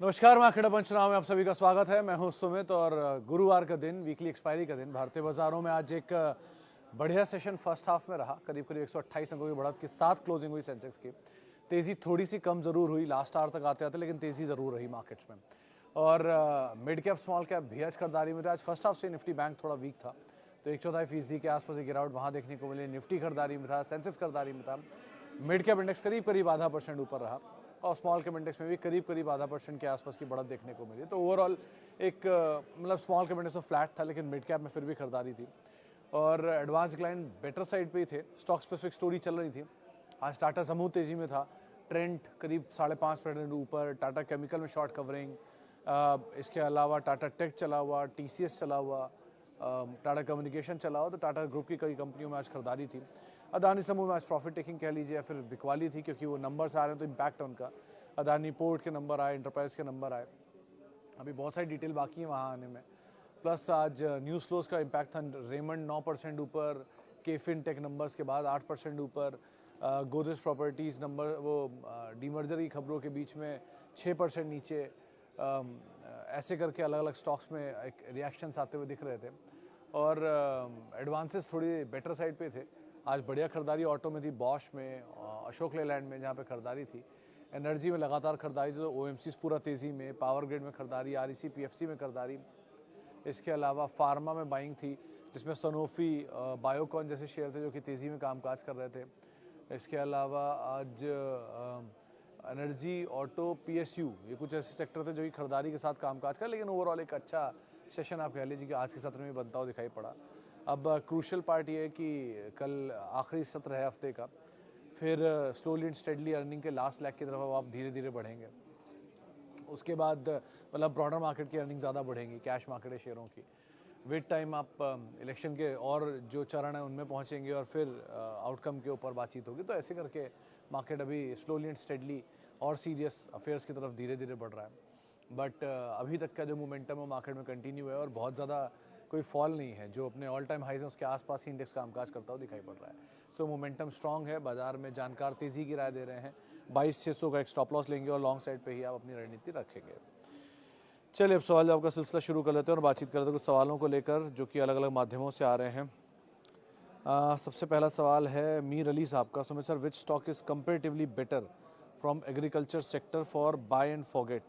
नमस्कार, मैं अखिड़ा पंचनामा में आप सभी का स्वागत है। मैं हूं सुमित और गुरुवार का दिन, वीकली एक्सपायरी का दिन, भारतीय बाजारों में आज एक बढ़िया सेशन फर्स्ट हाफ में रहा। करीब करीब 128 अंकों की बढ़त के साथ क्लोजिंग हुई सेंसेक्स की। तेजी थोड़ी सी कम जरूर हुई लास्ट आवर तक आते आते, लेकिन तेजी जरूर रही मार्केट्स में। और मिड कैप स्मॉल कैप भी आज खरीदारी में थे। आज फर्स्ट हाफ से निफ्टी बैंक थोड़ा वीक था, तो 1/4% के आसपास गिरावट वहां देखने को मिली। निफ्टी खरीदारी में था, सेंसेक्स खरीदारी में था। मिड कैप इंडेक्स करीब करीब 0.5% ऊपर रहा और स्मॉल कैप इंडेक्स में भी करीब करीब 0.5% के आसपास की बढ़त देखने को मिली। तो ओवरऑल एक मतलब स्मॉल कैप इंडेक्स तो फ्लैट था, लेकिन मिड कैप में फिर भी खरीदारी थी और एडवांस क्लाइंट बेटर साइड पे ही थे। स्टॉक स्पेसिफिक स्टोरी चल रही थी। आज टाटा समूह तेजी में था, ट्रेंड करीब 5.5% ऊपर, टाटा केमिकल में शॉर्ट कवरिंग, इसके अलावा टाटा टेक चला हुआ, टीसीएस चला हुआ, टाटा कम्युनिकेशन चला हुआ। तो टाटा ग्रुप की कई कंपनियों में आज खरीदारी थी। अदानी समूह में आज प्रॉफिट टेकिंग कह लीजिए या फिर बिकवाली थी, क्योंकि वो नंबर्स आ रहे हैं तो इम्पैक्ट है उनका। अदानी पोर्ट के नंबर आए, इंटरप्राइज के नंबर आए, अभी बहुत सारी डिटेल बाकी है वहाँ आने में। प्लस आज न्यूज़ फ्लोज का इम्पैक्ट था। रेमंड 9% ऊपर, केफिन टेक नंबर्स के बाद 8% ऊपर, गोदरेज प्रॉपर्टीज़ नंबर वो डीमर्जर की खबरों के बीच में 6% नीचे। ऐसे करके अलग अलग स्टॉक्स में एक रिएक्शंस आते हुए दिख रहे थे और एडवांसेस थोड़ी बेटर साइड पे थे। आज बढ़िया खरीदारी ऑटो में थी, बॉश में, अशोक लेलैंड में जहाँ पे खरीदारी थी। एनर्जी में लगातार खरीदारी थी, तो ओएमसीज पूरा तेज़ी में, पावर ग्रिड में खरीदारी, आरईसी पीएफसी में खरीदारी। इसके अलावा फार्मा में बाइंग थी, जिसमें सनोफी, बायोकॉन जैसे शेयर थे जो कि तेज़ी में कामकाज कर रहे थे। इसके अलावा आज एनर्जी, ऑटो, पीएसयू, ये कुछ ऐसे सेक्टर थे जो कि खरीदारी के साथ कामकाज कर। लेकिन ओवरऑल एक अच्छा सेशन आप कह लीजिए कि आज के सत्र में बनता हुआ दिखाई पड़ा। अब क्रूशल पार्ट ये है कि कल आखिरी सत्र है हफ्ते का, फिर स्लोली एंड स्टेडली अर्निंग के लास्ट लैग की तरफ अब आप धीरे धीरे बढ़ेंगे। उसके बाद मतलब ब्रॉडर मार्केट की अर्निंग ज़्यादा बढ़ेंगी, कैश मार्केट है शेयरों की। विद टाइम आप इलेक्शन के और जो चरण है उनमें पहुंचेंगे और फिर आउटकम के ऊपर बातचीत होगी। तो ऐसे करके मार्केट अभी स्लोली एंड स्टेडली और सीरियस अफेयर्स की तरफ धीरे धीरे बढ़ रहा है। बट अभी तक का जो मोमेंटम है मार्केट में कंटिन्यू है और बहुत ज़्यादा कोई फॉल नहीं है। जो अपने ऑल टाइम हाइज है उसके आसपास ही इंडेक्स कामकाज करता हुआ दिखाई पड़ रहा है। सो मोमेंटम स्ट्रांग है, बाजार में जानकार तेज़ी की राय दे रहे हैं। 22,600 का एक स्टॉप लॉस लेंगे और लॉन्ग साइड पे ही आप अपनी रणनीति रखेंगे। चलिए अब सवाल जवाब का सिलसिला शुरू कर लेते हैं और बातचीत करते हैं कुछ सवालों को लेकर जो कि अलग अलग माध्यमों से आ रहे हैं। सबसे पहला सवाल है मीर अली साहब का। Sumit sir, which stock is comparatively better from agriculture sector for buy and forget?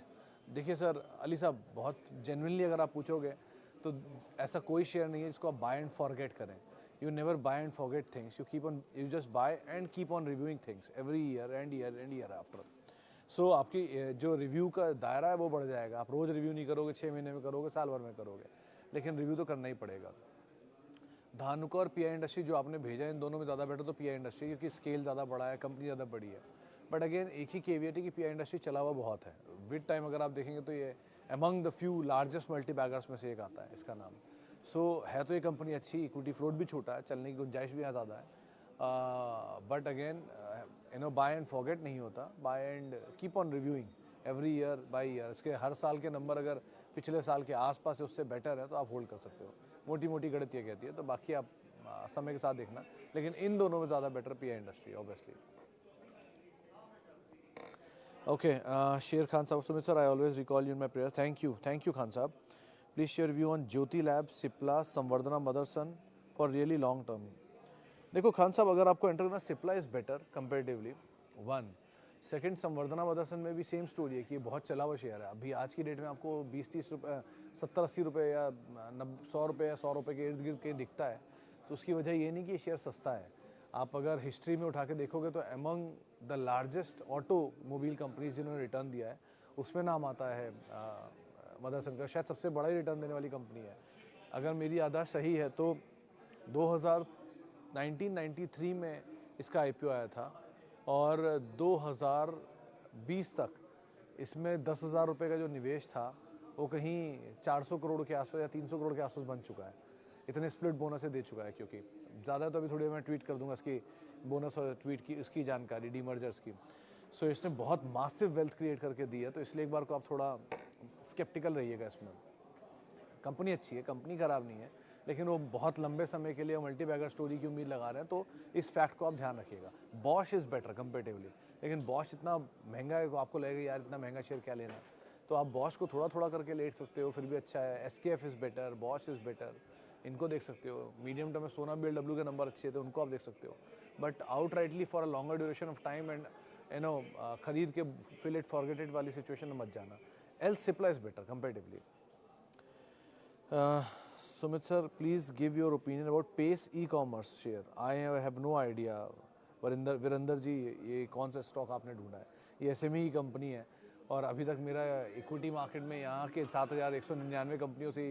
देखिए सर अली साहब, बहुत जेन्युइनली अगर आप पूछोगे तो ऐसा कोई शेयर नहीं है जिसको आप बाय एंड फॉरगेट करें। You never by and forget things, you just by and keep on reviewing things every year and year after. So आपकी जो रिव्यू का दायरा है वो बढ़ जाएगा। आप रोज़ रिव्यू नहीं करोगे, 6 महीने में करोगे, साल भर में करोगे, लेकिन रिव्यू तो करना ही पड़ेगा। धानुका और पीआई इंडस्ट्री जो आपने भेजा है, इन दोनों में ज़्यादा बेटर तो पीआई इंडस्ट्री, क्योंकि स्केल ज़्यादा बड़ा है, कंपनी ज़्यादा बड़ी है। बट अगेन एक ही केवियट है कि पीआई इंडस्ट्री चला हुआ बहुत है। विद टाइम अगर आप देखेंगे तो ये among the few largest multi beggars में से एक आता है इसका नाम। सो है तो ये कंपनी अच्छी, इक्विटी फ्लोट भी छोटा है, चलने की गुंजाइश भी यहाँ ज़्यादा है। But again buy and forget नहीं होता, buy and keep on reviewing every year by year. इसके हर साल के नंबर अगर पिछले साल के आसपास है उससे बेटर है तो आप होल्ड कर सकते हो। मोटी मोटी गणित ये कहती है, तो बाकी आप समय के साथ देखना। लेकिन इन दोनों में ज़्यादा better PI industry obviously. Okay, Sher Khan sahab. Sumit sir, I always recall you in my prayer. Thank you Khan sahab. Please share view on Jyoti lab, Cipla, Samvardhana Motherson for really long term. देखो खान साहब, अगर आपको एंटर करना, Cipla is better comparatively, one. Second, Samvardhana Motherson में भी सेम स्टोरी है कि ये बहुत चला हुआ शेयर है। अभी आज की डेट में आपको 20-30 रुपये, 70-80 रुपये या 100 रुपये या 100 रुपये के इर्द गिर्द के दिखता है। तो उसकी वजह ये नहीं कि ये शेयर सस्ता है। आप अगर हिस्ट्री में उठा के देखोगे तो among the largest automobile companies जिन्होंने रिटर्न दिया है उसमें नाम आता है मदरसन का। शायद सबसे बड़ा ही रिटर्न देने वाली कंपनी है। अगर मेरी याददाश्त सही है तो 1993 में इसका आईपीओ आया था और 2020 तक इसमें 10,000 रुपये का जो निवेश था वो कहीं 400 करोड़ के आसपास या 300 करोड़ के आसपास बन चुका है। इतने स्प्लिट बोनस दे चुका है, क्योंकि ज़्यादा तो अभी थोड़ी मैं ट्वीट कर दूंगा इसकी बोनस और ट्वीट की इसकी जानकारी डीमर्जर्स की। सो इसने बहुत मासिव वेल्थ क्रिएट करके दी है, तो इसलिए एक बार को आप थोड़ा स्केप्टिकल रहिएगा इसमें। कंपनी अच्छी है, कंपनी खराब नहीं है, लेकिन वो बहुत लंबे समय के लिए मल्टी बैगर स्टोरी की उम्मीद लगा रहे हैं, तो इस फैक्ट को आप ध्यान रखिएगा। बॉश इज़ बेटर कंपेरेटिवली, लेकिन बॉश इतना महंगा है, आपको लगेगा यार इतना महंगा शेयर क्या लेना। तो आप बॉश को थोड़ा थोड़ा करके लेट सकते हो, फिर भी अच्छा है। SKF is better, Bosch is better, इनको देख सकते हो। मीडियम टर्म में सोना BLW के नंबर अच्छे थे, उनको आप देख सकते हो। But out rightly for a longer duration of time and खरीद के फिल इट फॉरगेट इट वाली सिचुएशन में मत जाना। Else Cipla is better comparatively. Sumit sir, please give your opinion about Pace e-commerce share. I have no idea. Virendra ji, ये कौन सा stock आपने ढूंढा है? ये SME की कंपनी है और अभी तक मेरा इक्विटी मार्केट में यहाँ के 7,199 कंपनियों से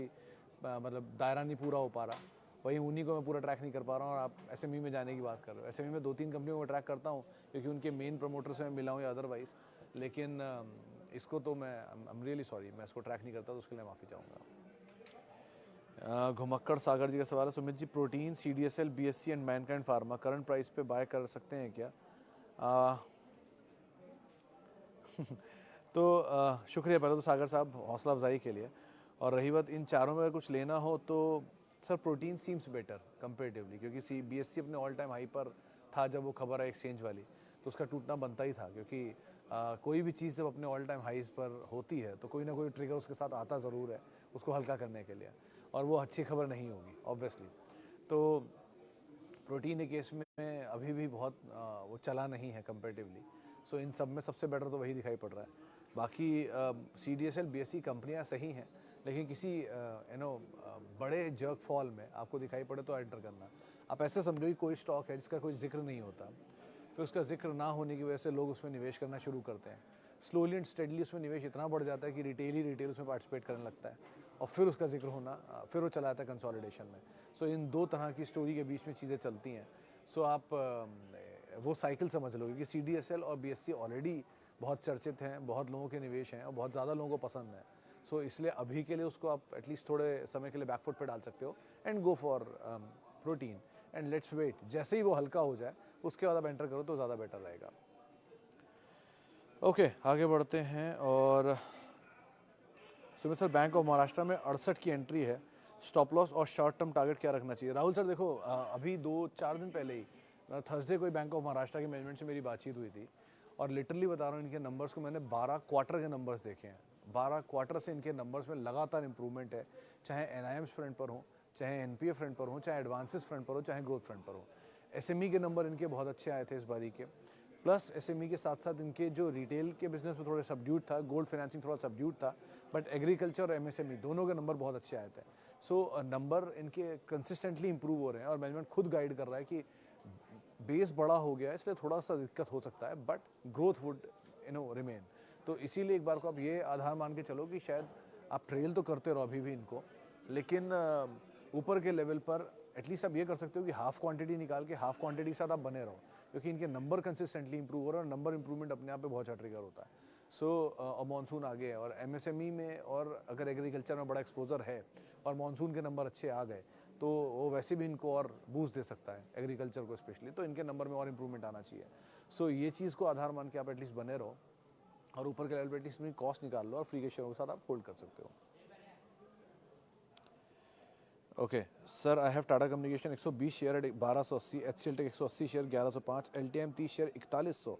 मतलब दायरा नहीं पूरा हो पा रहा। वही उन्हीं को मैं पूरा ट्रैक नहीं कर पा रहा हूँ और आप SME में जाने की बात कर रहे हो। SME में 2-3 कंपनियों को ट्रैक करता हूँ क्योंकि उनके मेन प्रमोटर से मैं मिला हूँ या अदरवाइज, लेकिन इसको तो मैं आई एम रियली सॉरी, मैं इसको ट्रैक नहीं करता, तो उसके लिए माफ़ी चाहूँगा। घुमक्कड़ सागर जी का सवाल है, Sumit ji protein CDSL BSC and Mankind pharma current price पे बाय कर सकते हैं क्या? तो शुक्रिया पहले तो सागर साहब हौसला अफजाई के लिए। और रही बात इन चारों में अगर कुछ लेना हो तो sir protein seems better comparatively, क्योंकि BSC अपने ऑल टाइम हाई पर था जब वो खबर है एक्सचेंज वाली, तो उसका टूटना बनता ही था, क्योंकि कोई भी चीज़ जब अपने ऑल टाइम हाइज पर होती है तो कोई ना कोई ट्रिगर उसके साथ आता ज़रूर है उसको हल्का करने के लिए, और वो अच्छी खबर नहीं होगी ऑब्वियसली। तो प्रोटीन के केस में अभी भी बहुत वो चला नहीं है कंपेरेटिवली। सो इन सब में सबसे बेटर तो वही दिखाई पड़ रहा है। बाकी CDSL BSC कंपनियां सही हैं, लेकिन किसी बड़े जर्क फॉल में आपको दिखाई पड़े तो एंटर करना। आप ऐसे समझो कि कोई स्टॉक है जिसका कोई जिक्र नहीं होता, फिर उसका जिक्र ना होने की वजह से लोग उसमें निवेश करना शुरू करते हैं। स्लोली एंड स्टेडली उसमें निवेश इतना बढ़ जाता है कि रिटेल उसमें पार्टिसिपेट करने लगता है, और फिर उसका जिक्र होना फिर वो चला जाता है कंसोलिडेशन में। सो इन दो तरह की स्टोरी के बीच में चीज़ें चलती हैं। सो आप वो साइकिल समझ लो कि CDSL और BSC ऑलरेडी बहुत चर्चित हैं, बहुत लोगों के निवेश हैं और बहुत ज़्यादा लोगों को पसंद है। सो इसलिए अभी के लिए उसको आप एटलीस्ट थोड़े समय के लिए बैकफुट पे डाल सकते हो and go for protein and let's wait, जैसे ही वो हल्का हो जाए उसके बाद आप एंटर करो तो ज़्यादा बेटर रहेगा। ओके, आगे बढ़ते हैं। और Sumit sir, bank of Maharashtra में 68 की एंट्री है, स्टॉप लॉस और शॉर्ट टर्म टारगेट क्या रखना चाहिए? राहुल सर देखो, अभी 2-4 दिन पहले ही थर्सडे को बैंक ऑफ महाराष्ट्र के मैनेजमेंट से मेरी बातचीत हुई थी, और लिटरली बता रहा हूँ इनके नंबर्स को मैंने 12 क्वार्टर के नंबर्स देखे हैं। 12 क्वार्टर से इनके नंबर्स में लगातार इंप्रूवमेंट है, चाहे NIMs फ्रंट पर हो, चाहे NPA फ्रंट पर हो, चाहे एडवांसेस फ्रंट पर हो, चाहे ग्रोथ फ्रंट पर हो। SME के नंबर इनके बहुत अच्छे आए थे इस बारी के। प्लस SME के साथ साथ इनके जो रिटेल के बिजनेस में थोड़े सबड्यूट था, गोल्ड फाइनेंसिंग थोड़ा सबड्यूट था, बट एग्रीकल्चर और MSME दोनों के नंबर बहुत अच्छे आए थे। सो नंबर इनके कंसिस्टेंटली इंप्रूव हो रहे हैं, और मैनेजमेंट खुद गाइड कर रहा है कि बेस बड़ा हो गया है इसलिए थोड़ा सा दिक्कत हो सकता है, बट ग्रोथ वुड रिमेन। तो इसीलिए एक बार को आप ये आधार मान के चलो कि शायद आप ट्रेल तो करते रहो अभी भी इनको, लेकिन ऊपर के लेवल पर एटलीस्ट आप ये कर सकते हो कि हाफ क्वांटिटी निकाल के हाफ क्वांटिटी के साथ आप बने रहो, क्योंकि इनके नंबर कंसिस्टेंटली इंप्रूव हो रहे हैं और नंबर इंप्रूवमेंट अपने आप पे बहुत अच्छा ट्रिगर होता है। सो मानसून आ गया है और MSME में, और अगर एग्रीकल्चर में बड़ा एक्सपोजर है और मानसून के नंबर अच्छे आ गए तो वो वैसे भी इनको और बूस्ट दे सकता है एग्रीकल्चर को स्पेशली, तो इनके नंबर में और इंप्रूवमेंट आना चाहिए। सो ये चीज़ को आधार मान के आप एटलीस्ट बने रहो और ऊपर के लेवल पर एटलीस्ट में कॉस्ट निकाल लो और फ्री के शेयरों के साथ आप होल्ड कर सकते हो। Okay sir, I have Tata communication 120 share at 1280, HCL tech 180 share 1105, LTM 30 share 4100,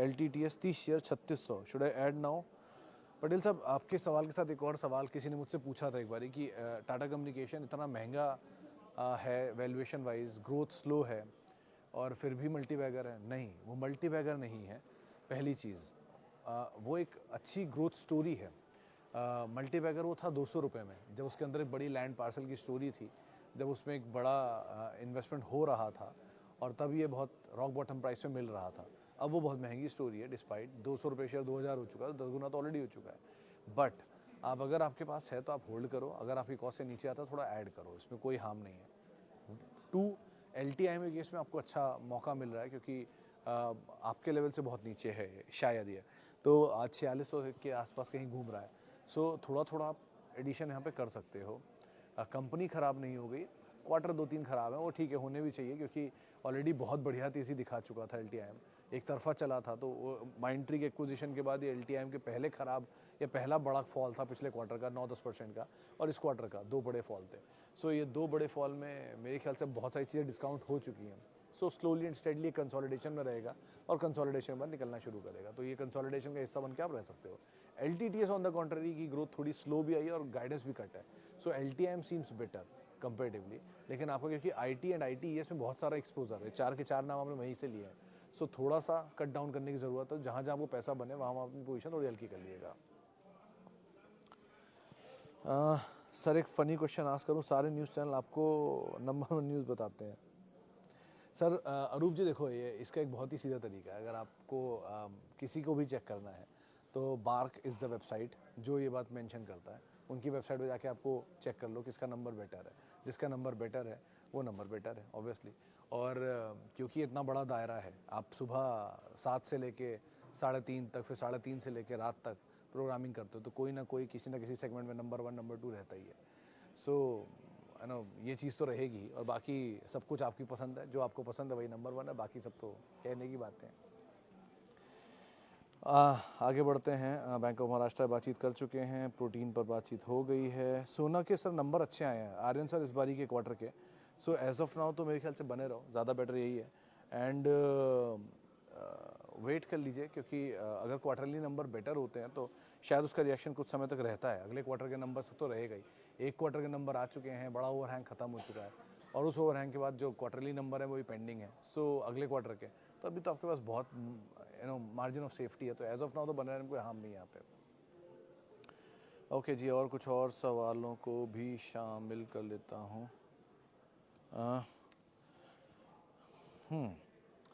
LTTS 30 share 3600। Should I add now? Patel साहब, आपके सवाल के साथ एक और सवाल किसी ने मुझसे पूछा था एक बारी कि टाटा कम्युनिकेशन इतना महंगा है वैल्यूएशन वाइज, ग्रोथ स्लो है और फिर भी मल्टीबैगर है। नहीं, वो मल्टीबैगर नहीं है। पहली चीज़, वो एक अच्छी ग्रोथ स्टोरी है। मल्टीबैगर वो था 200 रुपये में, जब उसके अंदर एक बड़ी लैंड पार्सल की स्टोरी थी, जब उसमें एक बड़ा इन्वेस्टमेंट हो रहा था और तब ये बहुत रॉक बॉटम प्राइस में मिल रहा था। अब वो बहुत महंगी स्टोरी है, डिस्पाइट 200 रुपये शेयर 2000 हो चुका है, 10 गुना तो ऑलरेडी हो चुका है। बट आप अगर आपके पास है तो आप होल्ड करो, अगर आपकी कॉस्ट से नीचे आता है थोड़ा ऐड करो, इसमें कोई हार्म नहीं है। 2, LTIM के केस में आपको अच्छा मौका मिल रहा है क्योंकि आपके लेवल से बहुत नीचे है शायद ये, तो आज 4600 के आसपास कहीं घूम रहा है। सो थोड़ा थोड़ा आप एडिशन यहाँ पे कर सकते हो। कंपनी ख़राब नहीं हो गई, क्वार्टर 2-3 ख़राब है, वो ठीक है, होने भी चाहिए क्योंकि ऑलरेडी बहुत बढ़िया तेज़ी दिखा चुका था LTIM, एक तरफा चला था। तो माइंड ट्री के एक्विजिशन के बाद ये LTIM के पहले ख़राब या पहला बड़ा फॉल था पिछले क्वार्टर का 9-10% का, और इस क्वार्टर का 2 बड़े फॉल थे। सो ये 2 बड़े फॉल में मेरे ख्याल से बहुत सारी चीज़ें डिस्काउंट हो चुकी हैं। So slowly and steadily consolidation में रहेगा और कंसोलिडेशन में निकलना शुरू करेगा, तो ये कंसोलिडेशन का हिस्सा बन के आप रह सकते हो। LTTS ऑन द कॉन्ट्ररी की ग्रोथ थोड़ी स्लो भी आई है और गाइडेंस भी कट है, सो LTM सीम्स बेटर कंपेरेटिवली। लेकिन आपको क्योंकि IT एंड ITES में बहुत सारा एक्सपोजर है, 4 के 4 नाम आपने वहीं से लिए हैं, सो थोड़ा सा कट डाउन करने की ज़रूरत है। जहाँ जहाँ आपको पैसा बने वहाँ अपनी पोजीशन थोड़ी हल्की कर लीजिएगा। सर एक फ़नी क्वेश्चन आस्क करूँ, सारे न्यूज़ चैनल आपको नंबर 1 न्यूज़ बताते हैं। सर अरूप जी देखो, ये इसका एक बहुत ही सीधा तरीका है। अगर आपको किसी को भी चेक करना है तो बार्क इज़ द वेबसाइट जो ये बात मेंशन करता है, उनकी वेबसाइट पे जाके आपको चेक कर लो किसका नंबर बेटर है। जिसका नंबर बेटर है वो नंबर बेटर है ऑब्वियसली। और क्योंकि इतना बड़ा दायरा है, आप सुबह 7 से लेके 3:30 तक, फिर 3:30 से लेके रात तक प्रोग्रामिंग करते हो, तो कोई ना कोई किसी ना किसी सेगमेंट में नंबर 1 नंबर 2 रहता ही है। सो है ना, ये चीज़ तो रहेगी। और बाकी सब कुछ आपकी पसंद है, जो आपको पसंद है वही नंबर 1 है, बाकी सब तो कहने की बातें हैं। आगे बढ़ते हैं। बैंक ऑफ महाराष्ट्र बातचीत कर चुके हैं, प्रोटीन पर बातचीत हो गई है। सोना के सर नंबर अच्छे आए हैं आर्यन सर इस बारी के क्वार्टर के, सो एज ऑफ नाउ तो मेरे ख्याल से बने रहो, ज़्यादा बेटर यही है। एंड वेट कर लीजिए, क्योंकि अगर क्वार्टरली नंबर बेटर होते हैं तो शायद उसका रिएक्शन कुछ समय तक रहता है। अगले क्वार्टर के नंबर से तो रहेगा ही। एक क्वार्टर के नंबर आ चुके हैं, बड़ा ओवरहैंग खत्म हो चुका है, और उस ओवरहैंग के बाद जो क्वार्टरली नंबर है वो भी पेंडिंग है। सो अगले क्वार्टर के तो अभी तो आपके पास बहुत मार्जिन ऑफ सेफ्टी है, तो एज ऑफ नाउ तो बने रहने में कोई हार्म नहीं है यहाँ पे। ओके जी, और कुछ और सवालों को भी शामिल कर लेता हूँ।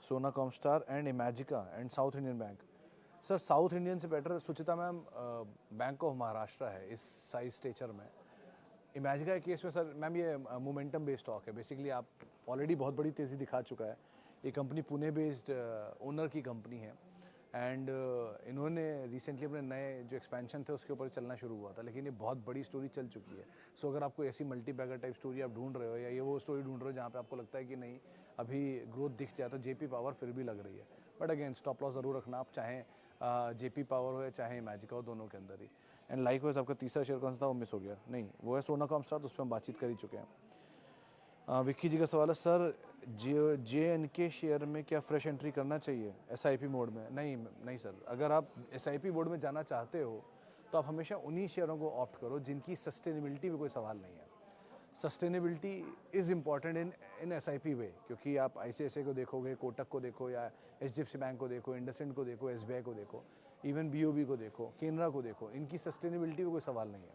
Sona Comstar and Imagica and South Indian Bank. Sir South Indian से better Suchita ma'am Bank of Maharashtra है इस साइज स्टेचर में। इमेजिका के केस में सर मैम ये मोमेंटम बेस्ड स्टॉक है बेसिकली, आप ऑलरेडी बहुत बड़ी तेज़ी दिखा चुका है। ये कंपनी पुणे बेस्ड ओनर की कंपनी है, एंड इन्होंने रिसेंटली अपने नए जो एक्सपेंशन थे उसके ऊपर चलना शुरू हुआ था, लेकिन ये बहुत बड़ी स्टोरी चल चुकी है। सो अगर आपको ऐसी मल्टी बैगर टाइप स्टोरी आप ढूंढ रहे हो, या ये वो स्टोरी ढूंढ रहे हो जहाँ पे आपको लगता है कि नहीं अभी ग्रोथ दिख जाए, तो JP पावर फिर भी लग रही है। बट अगेन स्टॉप लॉस ज़रूर रखना आप, चाहे JP पावर हो या चाहे इमेजिका हो, दोनों के अंदर ही। एंड लाइक वाइज आपका तीसरा शेयर कौन सा था, वो मिस हो गया। नहीं, वो है सोना कॉमस्टार, तो उस पर हम बातचीत कर ही चुके हैं। विक्की जी का सवाल है, सर JNK शेयर में क्या फ्रेश एंट्री करना चाहिए SIP मोड में? नहीं सर, अगर आप SIP मोड में जाना चाहते हो तो आप हमेशा उन्हीं शेयरों को ऑप्ट करो जिनकी सस्टेनेबिलिटी में कोई सवाल नहीं है। Sustainability is important in SIP वे, क्योंकि आप ICICI को देखोगे, कोटक को देखो, या HDFC बैंक को देखो, इंडसइंड को देखो, SBI को देखो, इवन BOB को देखो, केनरा को देखो, इनकी सस्टेनेबिलिटी में कोई सवाल नहीं है।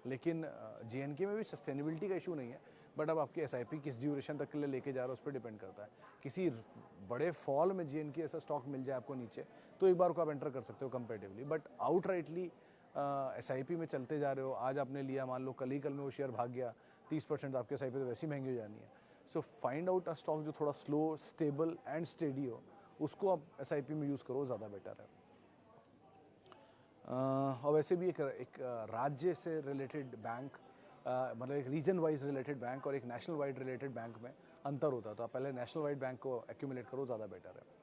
लेकिन JNK में भी सस्टेनेबिलिटी का इशू नहीं है, बट अब आपकी SIP किस ड्यूरेशन तक के लिए लेके जा रहा है उस पर डिपेंड करता है। किसी बड़े फॉल में JNK ऐसा स्टॉक मिल जाए आपको नीचे, तो एक बार को आप एंटर कर सकते हो कंपेरेटिवली, बट आउटराइटली SIP में चलते जा रहे हो, आज आपने लिया, मान लो कल में वो शेयर भाग गया 30%, आपके SIP तो वैसे ही महंगी हो जानी है। So find out a stock जो थोड़ा स्लो, स्टेबल एंड स्टेडी हो, उसको आप SIP में यूज़ करो, ज़्यादा बेटर है। और वैसे भी एक राज्य से रिलेटेड बैंक, मतलब एक रीजन वाइज रिलेटेड बैंक और एक नेशनल वाइड रिलेटेड बैंक में अंतर होता है, तो आप पहले नेशनल वाइड बैंक को एक्यूमुलेट करो, ज़्यादा बेटर है।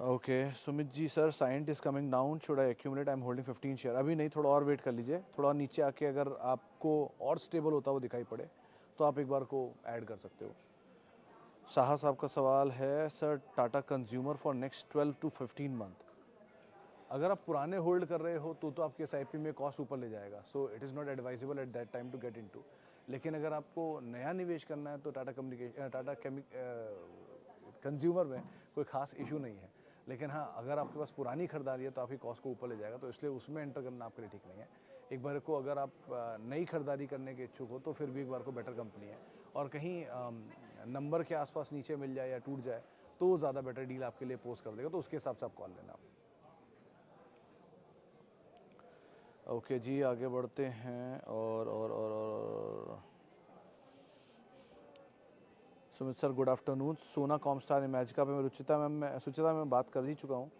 Okay Sumit ji, sir Cyient is coming down, should I accumulate? I am holding 15 share. अभी नहीं, थोड़ा और वेट कर लीजिए, थोड़ा और नीचे आके अगर आपको और स्टेबल होता हुआ दिखाई पड़े तो आप एक बार को ऐड कर सकते हो। शाह साहब का सवाल है, sir Tata consumer for next 12 to 15 month. अगर आप पुराने होल्ड कर रहे हो तो आपके SIP में कॉस्ट ऊपर ले जाएगा, so it is not advisable at that time to get into. लेकिन अगर आपको नया निवेश करना है तो टाटा कंज्यूमर में कोई खास इशू नहीं है। लेकिन हाँ, अगर आपके पास पुरानी खरीदारी है तो आपकी कॉस्ट को ऊपर ले जाएगा, तो इसलिए उसमें एंटर करना आपके लिए ठीक नहीं है। एक बार को अगर आप नई खरीदारी करने के इच्छुक हो तो फिर भी एक बार को बेटर कंपनी है, और कहीं नंबर के आसपास नीचे मिल जाए या टूट जाए तो वो ज़्यादा बेटर डील आपके लिए पोस्ट कर देगा, तो उसके हिसाब से आप कॉल लेना। ओके जी, आगे बढ़ते हैं। और सुमित सर गुड आफ्टरनून। सोना कॉमस्टार इमेजिका पे मैं सुचिता में बात कर ही चुका हूँ।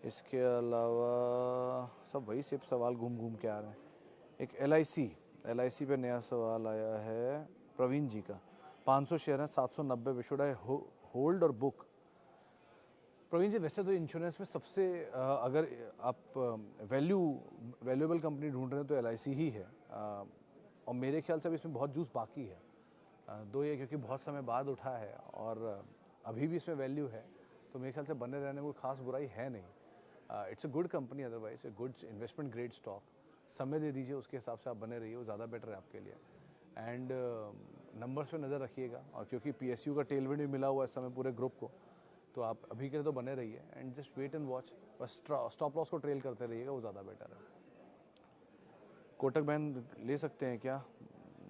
इसके अलावा सब वही सिर्फ सवाल घूम घूम के आ रहे हैं। एक LIC पे नया सवाल आया है प्रवीण जी का। 500 शेयर हैं 790 पे, शुड आई होल्ड और बुक? प्रवीण जी, वैसे तो इंश्योरेंस में सबसे अगर आप वैल्यूएबल कंपनी ढूंढ रहे हैं तो LIC ही है, और मेरे ख्याल से अब इसमें बहुत जूस बाकी है। दो ये क्योंकि बहुत समय बाद उठा है और अभी भी इसमें वैल्यू है, तो मेरे ख्याल से बने रहने में कोई खास बुराई है नहीं। It's a good company, otherwise a good investment grade stock. समय दे दीजिए, उसके हिसाब से आप बने रहिए, वो ज़्यादा बेटर है आपके लिए। एंड नंबर्स पे नज़र रखिएगा, और क्योंकि PSU का टेलविंड भी मिला हुआ है इस समय पूरे ग्रुप को, तो आप अभी के लिए तो बने रहिए and just wait and watch. बस स्टॉप लॉस को ट्रेल करते रहिएगा, वो ज़्यादा बेटर है। कोटक बैंक ले सकते हैं क्या?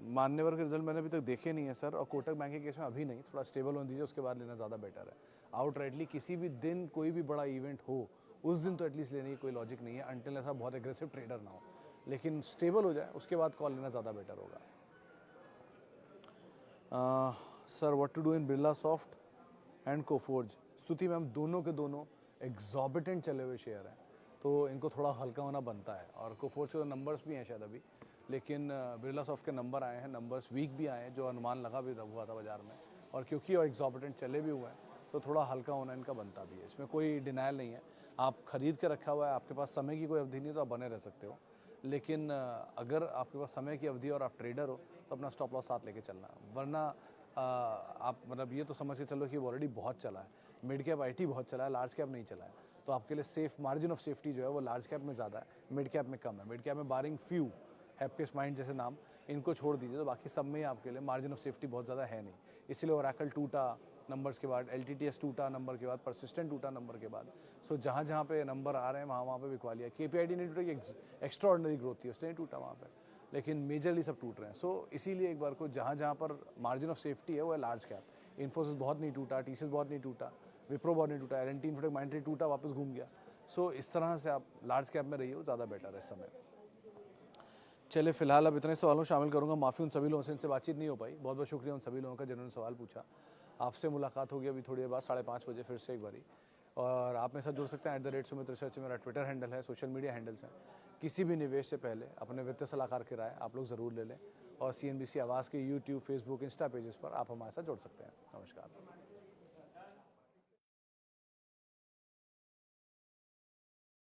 मान्यवर के रिजल्ट मैंने अभी तक देखे नहीं है सर, और कोटक बैंक के केस में अभी नहीं, थोड़ा स्टेबल होने दीजिए, उसके बाद लेना ज़्यादा बेटर है। आउटराइटली किसी भी दिन कोई भी बड़ा इवेंट हो, उस दिन तो एटलीस्ट लेने की कोई लॉजिक नहीं है, अनटिल ऐसा बहुत एग्रेसिव ट्रेडर ना हो। लेकिन स्टेबल हो जाए उसके बाद कॉल लेना ज़्यादा बेटर होगा। Sir what to do in Birla soft and Coforge? Stuti ma'am, दोनों के दोनों एग्जॉर्बिटेंट चले हुए शेयर हैं, तो इनको थोड़ा हल्का होना बनता है। और कोफोर्ज के तो नंबर्स भी हैं शायद अभी, लेकिन बिरला सॉफ्ट के नंबर आए हैं, नंबर्स वीक भी आए हैं, जो अनुमान लगा भी हुआ था बाजार में, और क्योंकि और एग्जॉर्बिटेंट चले भी हुए हैं, तो थोड़ा हल्का होना इनका बनता भी है। इसमें कोई डिनाइल नहीं है, आप खरीद के रखा हुआ है, आपके पास समय की कोई अवधि नहीं, तो आप बने रह सकते हो। लेकिन अगर आपके पास समय की अवधि और आप ट्रेडर हो, तो अपना स्टॉप लॉस साथ लेके चलना, वरना आप मतलब ये तो समझ के चलो कि वो ऑलरेडी बहुत चला है। मिड कैप IT बहुत चला है, लार्ज कैप नहीं चला है, तो आपके लिए सेफ मार्जिन ऑफ सेफ्टी जो है वो लार्ज कैप में ज़्यादा है, मिड कैप में कम है। मिड कैप में बारिंग फ्यू, हैप्पीएस्ट माइंड जैसे नाम, इनको छोड़ दीजिए, तो बाकी सब में आपके लिए मार्जिन ऑफ सेफ्टी बहुत ज़्यादा है नहीं। इसलिए ओरेकल टूटा नंबर्स के बाद, LTTS टूटा नंबर के बाद, परसिस्टेंट टूटा नंबर के बाद। सो जहाँ जहाँ पे नंबर आ रहे हैं वहाँ पे बिकवा लिया। KPIT नहीं टूटा, एक्स्ट्रा ऑर्डिनरी ग्रोथ थी, उसने नहीं टूटा वहाँ पे, लेकिन मेजरली सब टूट रहे हैं। सो इसीलिए एक बार को जहाँ जहाँ पर मार्जिन ऑफ सेफ्टी है वो है लार्ज कैप। इन्फोसिस बहुत नहीं टूटा, TCS बहुत नहीं टूटा, विप्रो बहुत नहीं टूटा, L&T इन्फोटेक माइंड टूटा, वापस घूम गया। सो इस तरह से आप लार्ज कैप में रहिए, वो ज़्यादा बेटर है इस समय। चलिए फिलहाल अब इतने सवालों शामिल करूंगा, माफ़ी उन सभी लोगों से इनसे बातचीत नहीं हो पाई। बहुत बहुत शुक्रिया उन सभी लोगों का जिन्होंने सवाल पूछा। आपसे मुलाकात होगी अभी थोड़ी देर बाद 5:30 बजे फिर से एक बारी, और आप मेरे साथ जुड़ सकते हैं @सुमित रिसर्च, मेरा ट्विटर हैंडल है, सोशल मीडिया हैंडल्स हैं। किसी भी निवेश से पहले अपने वित्तीय सलाहकार की राय आप लोग ज़रूर ले लें, और CNBC आवाज़ के YouTube, Facebook, इंस्टा पेजेस पर आप हमारे साथ जुड़ सकते हैं। नमस्कार।